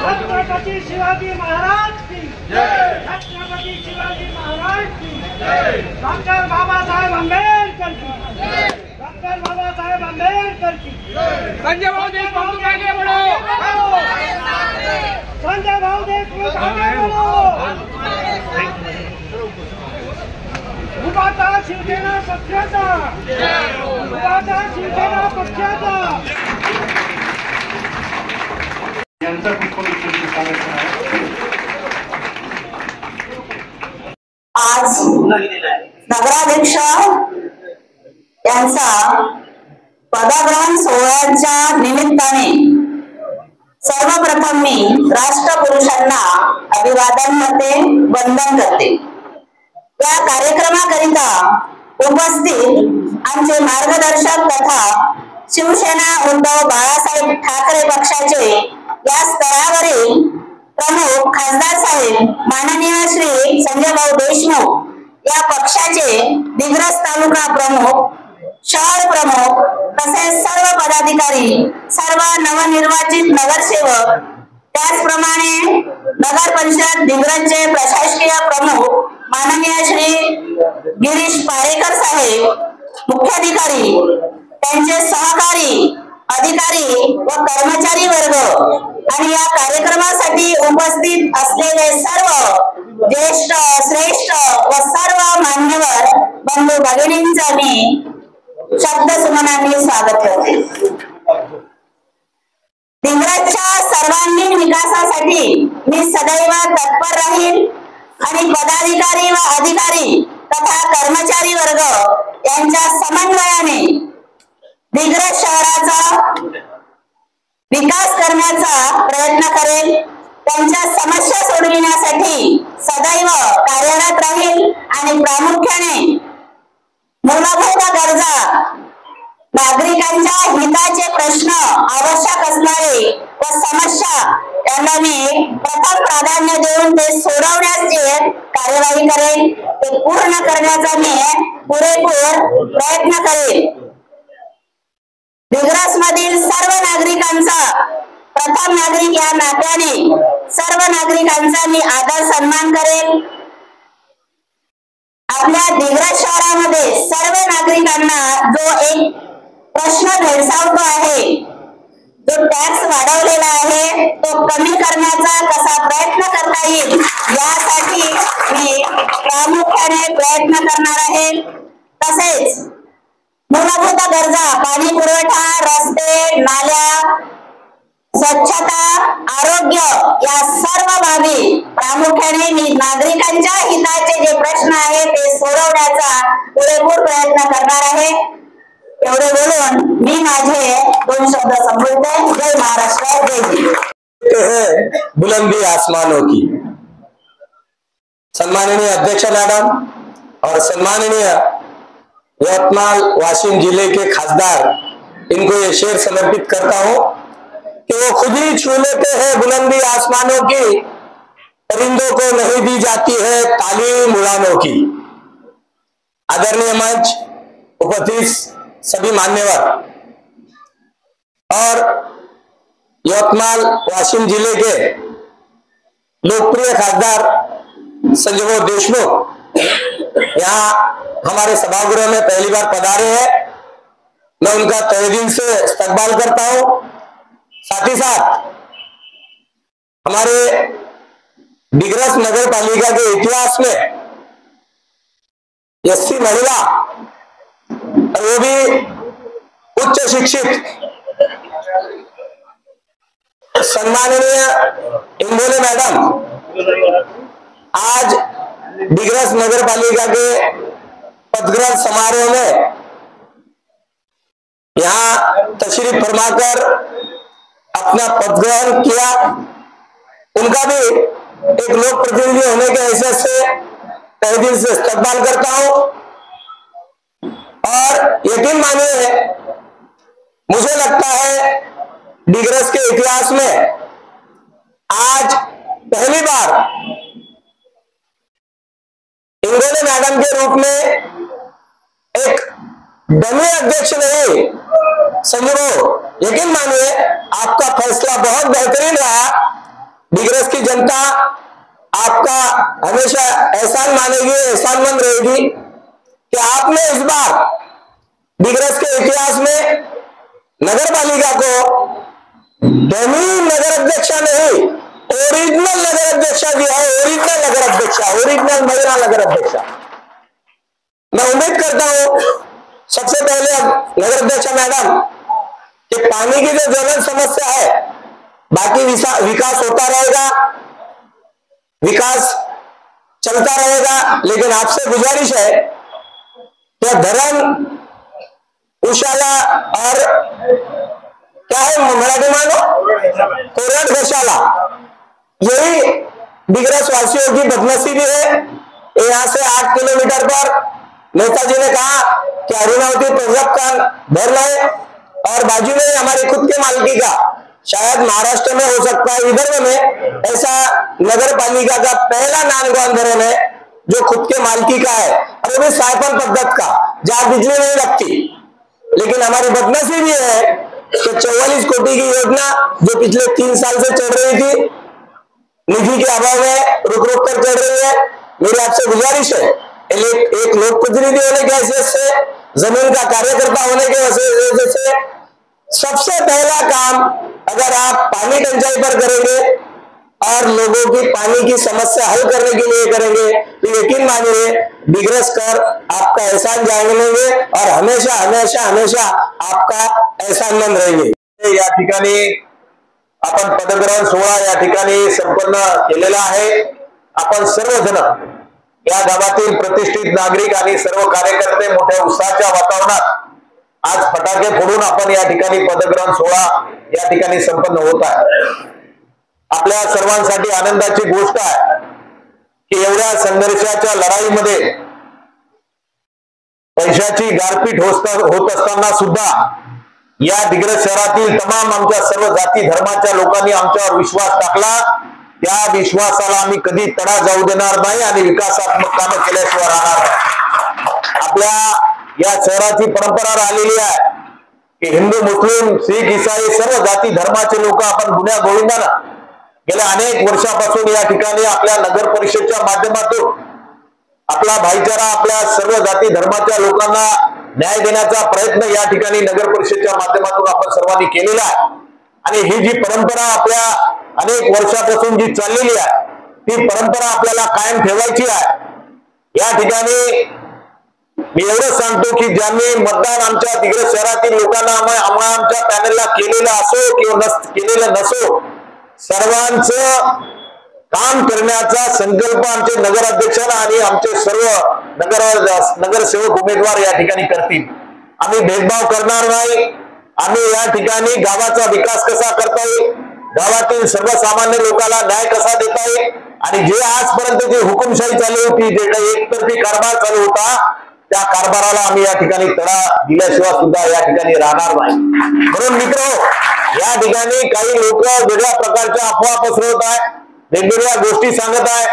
छत्रपति शिवाजी महाराज की जय। छत्रपति शिवाजी महाराज की जय। डॉक्टर बाबा साहेब अम्बेडकर की जय। डॉक्टर बाबा साहेब अम्बेडकर की जय। संजय भाऊ देशमुख आगे बढ़ो। संजय भाऊ देशमुख आगे बढ़ो। उभाटा शिवसेना पक्षाचा उभाटा शिवसेना पक्षाचा आज नगराध्यक्ष यांचा पदग्रहण सोहळ्याच्या निमित्ताने सर्वप्रथम मी राष्ट्रपुरुषांना अभिवादन करते, वंदन करते। या कार्यक्रमाकरिता उपस्थित आमचे मार्गदर्शक तथा शिवसेना उद्धव बाळासाहेब ठाकरे पक्षाचे या स्तरावरील प्रमुख खासदार साहेब माननीय श्री संजय भाऊ देशमुख, या पक्षाचे दिग्रस तालुका प्रमुख, शहर प्रमुख तसेच सर्व पदाधिकारी, सर्व नवनिर्वाचित नगरसेवक, त्याचप्रमाणे नगर परिषद दिग्रसचे प्रशासकीय प्रमुख माननीय श्री गिरीश पारेकर साहेब, मुख्याधिकारी, त्यांचे सहकारी, अधिकारी व कर्मचारी वर्ग आणि या कार्यक्रमासाठी उपस्थित असलेले सर्व ज्येष्ठ, श्रेष्ठ व सर्व मान्यवर बंधू भगिनींचं मी शब्दसुमनांनी स्वागत करते। दिग्रसच्या सर्वांगीण विकासासाठी मी सदैव तत्पर राहील आणि पदाधिकारी व अधिकारी तथा कर्मचारी वर्ग यांच्या समन्वयाने दिग्रस शहराचा विकास करण्याचा प्रयत्न करेल। त्यांच्या समस्या सोडविण्यासाठी सदैव कार्यरत राहील आणि प्रामुख्याने मूलभूत गरजा, नागरिकांच्या हिताचे प्रश्न, आवश्यक असणारे व समस्या यांना मी प्रथम प्राधान्य देऊन ते सोडवण्याची कार्यवाही करेल। ते पूर्ण करण्याचा मी पुरेपूर प्रयत्न करेल। दिग्रस मधील सर्व नागरिकांचा, प्रथम नागरिक या नात्याने सर्व नागरिकांचा मी आदर सन्मान करेल। आपल्या दिग्रस शहरामध्ये सर्व नागरिकांना जो एक प्रश्न भेडसावतो आहे, जो टॅक्स वाढवलेला आहे, तो कमी करण्याचा कसा प्रयत्न करता येईल यासाठी मी प्रामुख्याने प्रयत्न करणार आहे। तसेच मूलभूत गरजा, पाणी पुरवठा, रस्ते, नाल्या, स्वच्छता, आरोग्य या सर्व बाबी प्रामुख्याने मी नागरिकांच्या हिताचे जे प्रश्न आहेत ते सोडवण्याचा पुरेपूर प्रयत्न करणार आहे। एवढे बोलून मी माझे 2 शब्द संबोधते। जय महाराष्ट्र, जय हिंद। बुलंदी आसमानों की। सम्माननीय अध्यक्ष मैडम और सम्माननीय यवतमाल वाशिम जिले के खासदार, इनको ये शेर समर्पित करता हूं कि वो खुद ही छू लेते हैं बुलंदी आसमानों की, परिंदों को नहीं दी जाती है तालीम उड़ानों की। आदरणीय मंच, उपस्थित सभी मान्यवर और यवतमाल वाशिम जिले के लोकप्रिय खासदार संजय भाऊ देशमुख यहाँ हमारे सभागृह में पहली बार पधारे हैं। मैं उनका तहे दिल से इस्तकबाल करता हूं। साथ ही साथ हमारे दिग्रस नगर पालिका के इतिहास में एससी महिला, और वो भी उच्च शिक्षित, सम्माननीय इंदोले मैडम आज दिग्रस नगर पालिका के पदग्रहण समारोह में यहाँ तशरीफ फरमाकर अपना पदग्रहण किया। उनका भी एक लोक प्रतिनिधि होने के हैसियत से तहे दिल से इस्तकबाल करता हूं और यकीन मानिए, मुझे लगता है दिग्रस के इतिहास में आज पहली बार इंदोले मैडम के रूप में एक डमी अध्यक्ष नहीं संजू, यकीन मानिए आपका फैसला बहुत बेहतरीन रहा। डिग्रस की जनता आपका हमेशा एहसान मानेगी, एहसानमंद रहेगी कि आपने इस बार डिग्रस के इतिहास में नगर पालिका को डमी नगर अध्यक्षा नहीं, ओरिजिनल नगर अध्यक्षा दिया है। ओरिजिनल नगर अध्यक्षा, ओरिजिनल महिला नगर अध्यक्षा। मैं उम्मीद करता हूं सबसे पहले नगर अध्यक्षा मैडम कि पानी की जो ज्वलन समस्या है, बाकी विकास होता रहेगा, विकास चलता रहेगा, लेकिन आपसे गुजारिश है कि धरण, उशाला और क्या है मराठी मानो कोरड गौशाला, यही डिग्रस वासियों की बदनसीबी है। यहाँ से 8 किलोमीटर पर नेताजी ने कहा कि अरुणावती तहज़ीब का भर है और बाजू में हमारी खुद के मालिकी का, शायद महाराष्ट्र में हो सकता है, विदर्भ में ऐसा नगर पालिका का पहला नानगौन धरण है जो खुद के मालिकी का है, और वो भी साइफन पद्धत का, जहां बिजली नहीं लगती। लेकिन हमारी बदनसीबी है कि 44 कोटी की योजना जो पिछले 3 साल से चल रही थी, निधि के अभाव में रुक रुक कर चल रही है। मेरी आपसे गुजारिश है, एक लोकप्रतिनिधि होने के हैसियत से, जमीन का कार्यकर्ता होने के वजह से सबसे पहला काम अगर आप पानी टंचाई पर करेंगे और लोगों की पानी की समस्या हल करने के लिए करेंगे, तो यकीन मानिए डिग्रस कर आपका एहसान जानेंगे और हमेशा हमेशा हमेशा आपका एहसानमंद रहेंगे। या ठिकाणी आपण पदग्रहण सोहळा या ठिकाणी संपन्न केलेला आहे। आपण सर्वजण या गावातील प्रतिष्ठित नागरिक आणि सर्व कार्यकर्ते मोठ्या उत्साहाच्या वातावरणात आज फटाके फोडून आपण या ठिकाणी पदग्रहण सोहळा या ठिकाणी संपन्न होत आहे। आपल्या सर्वांसाठी आनंदाची गोष्ट आहे की एवढ्या संघर्षाच्या लढाईमध्ये पैशाची गारपीट होत असताना सुद्धा या डिग्रस शहरातील तमाम आमच्या सर्व जाती धर्माच्या लोकांनी आमच्यावर विश्वास टाकला। त्या विश्वासाला आम्ही कधी तडा जाऊ देणार नाही आणि विकासात्मक कामे केल्याशिवाय राहणार नाही। आपल्या या शहराची परंपरा राहिलेली आहे की हिंदू, मुस्लिम, शीख, ईसाई सर्व जाती धर्माचे लोक आपण गुन्ह्या गोविंदानं गेल्या अनेक वर्षापासून या ठिकाणी आपल्या नगर परिषदच्या माध्यमातून आपला भाईचारा, आपल्या सर्व जाती धर्माच्या लोकांना न्याय देण्याचा प्रयत्न या ठिकाणी नगर परिषदच्या माध्यमातून आपण सर्वांनी केलेला आहे। आणि ही जी परंपरा आपल्या अनेक वर्षापासून जी चाललेली आहे, ती परंपरा आपल्याला कायम ठेवायची आहे। या ठिकाणी मी एवढं सांगतो की ज्यांनी मतदान आमच्या डिग्रस शहरातील लोकांना आमच्या पॅनलला केलेलं असो किंवा केलेलं नसो, सर्वांचं काम करण्याचा संकल्प आमचे नगराध्यक्षांना आणि आमचे सर्व नगरसेवक उमेदवार या ठिकाणी करतील। आम्ही भेदभाव करणार नाही। आम्ही या ठिकाणी गावाचा विकास कसा करता येईल, गावातील सर्वसामान्य लोकांना न्याय कसा देता येईल, आणि जे आजपर्यंत जी हुकुमशाही चालू होती, जे एकतर्फी कारभार चालू होता, त्या कारभाराला आम्ही या ठिकाणी तडा दिल्याशिवाय सुद्धा या ठिकाणी राहणार नाही। म्हणून मित्र, या ठिकाणी काही लोक वेगळ्या प्रकारच्या अफवा पसरवत आहे, वेगवेगळ्या गोष्टी सांगत आहे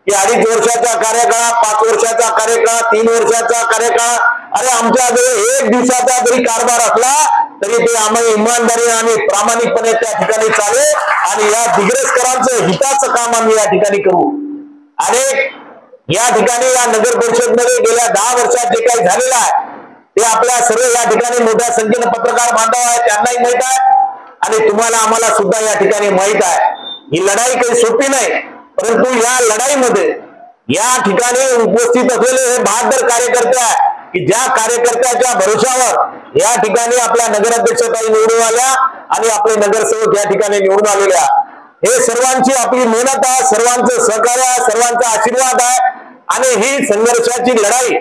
की 2.5 वर्षाचा कार्यकाळ, 5 वर्षाचा कार्यकाळ, 3 वर्षाचा कार्यकाळ। अरे आमच्याकडे 1 दिवसाचा जरी कारभार असला तरी ते आम्ही इमानदारी आणि प्रामाणिकपणे त्या ठिकाणी चालेल आणि या डिग्रसकरांचं हिताचं काम आम्ही या ठिकाणी करू। आणि या ठिकाणी या नगर परिषदमध्ये गेल्या 10 वर्षात जे काही झालेलं आहे ते आपल्या सर्व या ठिकाणी मोठ्या संख्येने पत्रकार बांधव आहेत, त्यांनाही माहित आहे आणि तुम्हाला आम्हाला सुद्धा या ठिकाणी माहित आहे। ही लढाई काही सोपी नाही, परंतु या लढाईमध्ये या ठिकाणी उपस्थित असलेले हे बहादर कार्यकर्ते आहे की ज्या कार्यकर्त्याच्या भरोशावर या ठिकाणी आपल्या नगराध्यक्षताई निवडून आल्या आणि आपले नगरसेवक या ठिकाणी निवडून आलेल्या, हे सर्वांची आपली मेहनत आहे, सर्वांचं सहकार्य आहे, सर्वांचा आशीर्वाद आहे। आणि ही संघर्षाची लढाई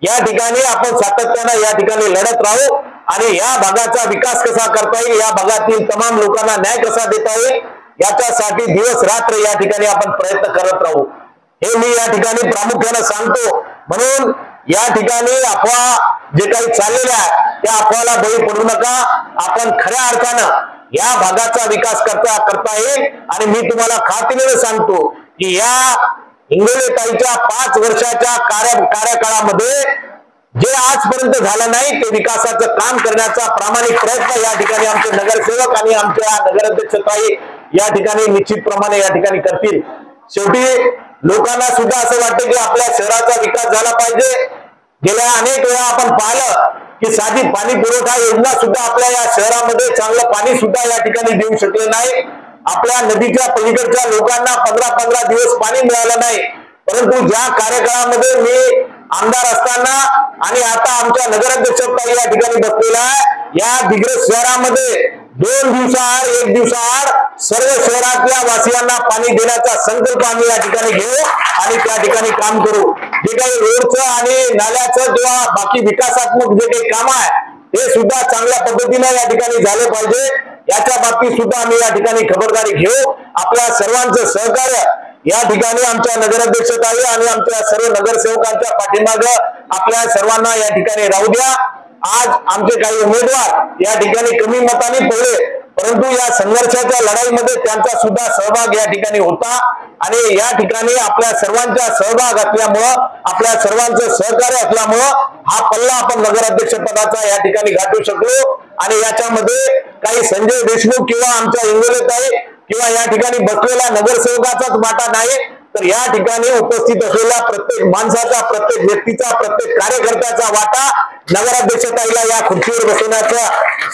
या ठिकाणी आपण सातत्याने या ठिकाणी लढत राहू आणि या भागाचा विकास कसा करता येईल, या भागातील तमाम लोकांना न्याय कसा देता येईल, याच्यासाठी दिवस रात्र या ठिकाणी आपण प्रयत्न करत राहू, हे मी या ठिकाणी प्रामुख्याने सांगतो। म्हणून या ठिकाणी अफवा जे काही चाललेल्या आहे त्या अफवाला बळी पडू नका। आपण खऱ्या अर्थानं या भागाचा विकास करता येईल। आणि मी तुम्हाला खात्रीने सांगतो की या इंगोले ताईच्या 5 वर्षाच्या कार्यकाळामध्ये जे आजपर्यंत झालं नाही ते विकासाचं काम करण्याचा प्रामाणिक प्रयत्न या ठिकाणी आमचे नगरसेवक आणि आमच्या नगराध्यक्षताई या ठिकाणी निश्चितप्रमाणे या ठिकाणी करतील। शेवटी लोकांना सुद्धा असं वाटतं की आपल्या शहराचा विकास झाला पाहिजे। गेल्या अनेक वेळा आपण पाहिलं की साधी पाणी पुरवठा योजना सुद्धा आपल्या या शहरामध्ये चांगलं पाणी सुद्धा या ठिकाणी देऊ शकले नाही। आपल्या नदीच्या पलीकडच्या लोकांना 15-15 दिवस पाणी मिळालं नाही। परंतु ज्या कार्यकाळामध्ये मी आमदार असताना आणि आता आमच्या नगराध्यक्षता या ठिकाणी बसलेला आहे, या दिग्रस शहरामध्ये 2 दिवसाआड 1 दिवसाआड सर्व शहरातल्या वासियांना पाणी देण्याचा संकल्प आम्ही या ठिकाणी घेऊ आणि त्या ठिकाणी काम करू। जे काही रोडचं आणि नाल्याचं किंवा बाकी विकासात्मक जे काही काम आहे ते सुद्धा चांगल्या पद्धतीने या ठिकाणी झाले पाहिजे, याच्या बाबतीत सुद्धा आम्ही या ठिकाणी खबरदारी घेऊ। आपल्या सर्वांचं सहकार्य या ठिकाणी आमच्या नगराध्यक्षताई आणि आमच्या सर्व नगरसेवकांच्या पाठीमागे आपल्या सर्वांना या ठिकाणी राहू द्या। आज आमचे काही उमेदवार या ठिकाणी कमी मताने पडले, परंतु या संघर्षाच्या लढाईमध्ये त्यांचा सुद्धा सहभाग या ठिकाणी होता आणि या ठिकाणी आपल्या सर्वांचा सहभाग असल्यामुळं, आपल्या सर्वांचं सहकार्य असल्यामुळं हा पल्ला आपण नगराध्यक्ष पदाचा या ठिकाणी गाठू शकलो। आणि याच्यामध्ये काही संजय देशमुख किंवा आमच्या इंगोलेताई किंवा या ठिकाणी बसलेल्या नगरसेवकाचाच वाटा नाही, तर या ठिकाणी उपस्थित असलेल्या प्रत्येक माणसाचा, प्रत्येक व्यक्तीचा, प्रत्येक कार्यकर्त्याचा वाटा नगराध्यक्षताईला या खुर्चीवर बसवण्याचा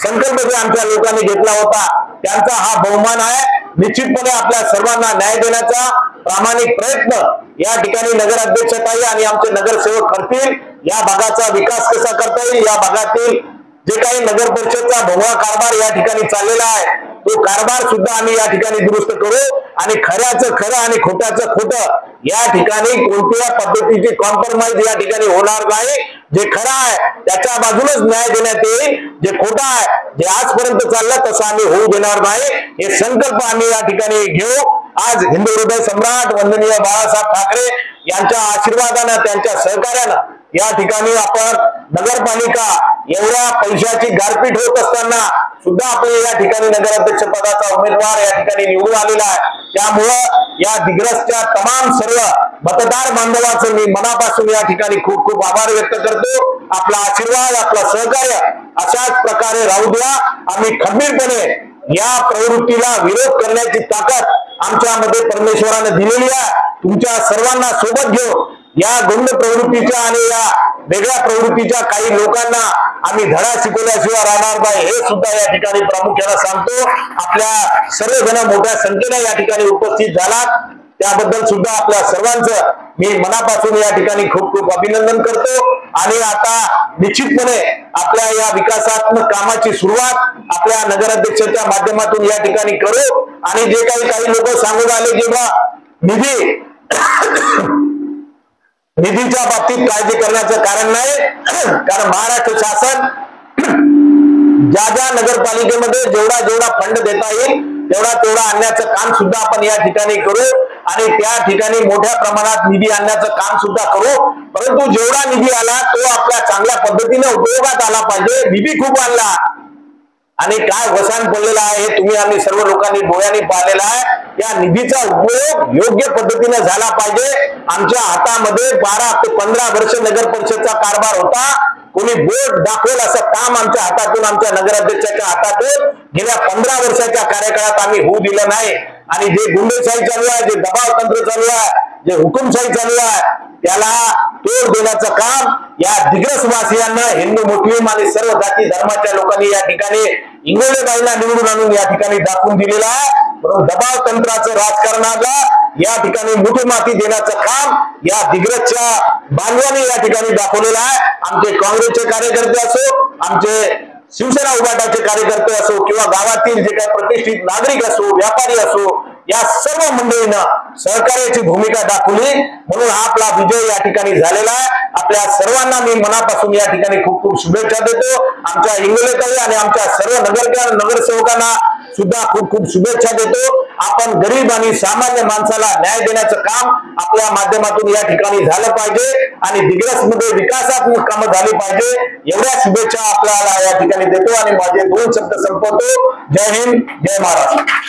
संकल्प जे आमच्या लोकांनी घेतला होता त्यांचा हा बहुमान आहे। निश्चितपणे आपल्या सर्वांना न्याय देण्याचा प्रामाणिक प्रयत्न या ठिकाणी नगराध्यक्षताई आणि आमचे नगरसेवक करतील। या भागाचा विकास कसा करता येईल, या भागातील जे काही नगर परिषदचा भोंगळा कारभार या ठिकाणी चाललेला आहे तो कारभार सुद्धा आम्ही या ठिकाणी दुरुस्त करू आणि खऱ्याचं खरं आणि खोट्याचं खोटं या ठिकाणी कोणत्या पद्धतीची कॉम्प्रोमाइज या ठिकाणी होणार नाही। जे खरं आहे त्याच्या बाजूनच न्याय देण्यात येईल, जे खोटं आहे जे आजपर्यंत चाललं तसं आम्ही होऊ देणार नाही, हे संकल्प आम्ही या ठिकाणी घेऊ। आज हिंदू हृदय सम्राट वंदनीय बाळासाहेब ठाकरे यांच्या आशीर्वादानं, त्यांच्या सहकार्यानं या ठिकाणी आपण नगरपालिका एवढ्या पैशाची गारपीट होत असताना सुद्धा आपले या ठिकाणी नगराध्यक्ष पदाचा उमेदवार या ठिकाणी निवडून आलेला आहे। त्यामुळं या दिग्रसच्या तमाम सर्व मतदार बांधवांचं मी मनापासून या ठिकाणी खूप खूप आभार व्यक्त करतो। आपला आशीर्वाद, आपला सहकार्य अशाच प्रकारे राहू द्या। आम्ही खंबीरपणे या प्रवृत्तीला विरोध करण्याची ताकद आमच्यामध्ये परमेश्वराने दिलेली आहे। तुमच्या सर्वांना सोबत घेऊन या गुंड प्रवृत्तीच्या आणि या वेगळ्या प्रवृत्तीच्या काही लोकांना आम्ही धडा शिकवल्याशिवाय राहणार नाही, हे सुद्धा या ठिकाणी प्रामुख्याने सांगतो। आपल्या सर्वजण मोठ्या संख्येने या ठिकाणी उपस्थित झालात त्याबद्दल सुद्धा आपल्या सर्वांचं मी मनापासून या ठिकाणी खूप खूप अभिनंदन करतो। आणि आता निश्चितपणे आपल्या या विकासात्मक कामाची सुरुवात आपल्या नगराध्यक्षाच्या माध्यमातून या ठिकाणी करू। आणि जे काही लोक सांगून आले की बा निधीच्या बाबतीत काळजी करण्याचं कारण नाही, कारण महाराष्ट्र शासन ज्या नगरपालिकेमध्ये जेवढा फंड देता येईल तेवढा आणण्याचं काम सुद्धा आपण या ठिकाणी करू आणि त्या ठिकाणी मोठ्या प्रमाणात निधी आणण्याचं काम सुद्धा करू। परंतु जेवढा निधी आला तो आपल्या चांगल्या पद्धतीने उपयोगात आला पाहिजे। निधी खूप आणला आणि काय वसान पडलेला आहे हे तुम्ही आम्ही सर्व लोकांनी डोळ्यांनी पाहिलेला आहे। या निधीचा उपयोग योग्य पद्धतीने झाला पाहिजे। आमच्या हातामध्ये 12 ते 15 वर्ष नगर परिषदचा कारभार होता, कोणी बोट दाखवेल असं काम आमच्या हातातून, आमच्या नगराध्यक्षाच्या हातातून गेल्या 15 वर्षाच्या कार्यकाळात आम्ही होऊ दिलं नाही। आणि जे गुंडशाही चालू आहे, जे दबाव तंत्र चालू आहे, जे हुकुमशाही चालू आहे त्याला तोड देण्याचं काम या दिग्रसवासियांना, हिंदू मुस्लिम आणि सर्व जाती धर्माच्या लोकांनी या ठिकाणी इंगोलेबाईंना निवडून आणून या ठिकाणी दाखवून दिलेलं आहे। दबाव तंत्राचं राजकारणाला या ठिकाणी मुठी माती देण्याचं काम या दिग्रसच्या बांधवांनी या ठिकाणी दाखवलेलं आहे। आमचे काँग्रेसचे कार्यकर्ते असो, आमचे शिवसेना उभाटाचे कार्यकर्ते असो किंवा गावातील जे काही प्रतिष्ठित नागरिक असो, व्यापारी असो, या सर्व मंडळींना सहकार्याची भूमिका दाखवली, म्हणून हा आपला विजय या ठिकाणी झालेला आहे। आपल्या सर्वांना मी मनापासून या ठिकाणी खूप खूप शुभेच्छा देतो। आमच्या इंगोलेताई आणि आमच्या सर्व नगरसेवकांना सुद्धा खूप खूप शुभेच्छा देतो। आपण गरीब आणि सामान्य माणसाला न्याय देण्याचं काम आपल्या माध्यमातून या ठिकाणी झालं पाहिजे आणि दिग्रसमध्ये विकासात्मक कामं झाली पाहिजे, एवढ्या शुभेच्छा आपल्याला या ठिकाणी देतो आणि माझे 2 शब्द संपवतो। जय हिंद, जय महाराष्ट्र।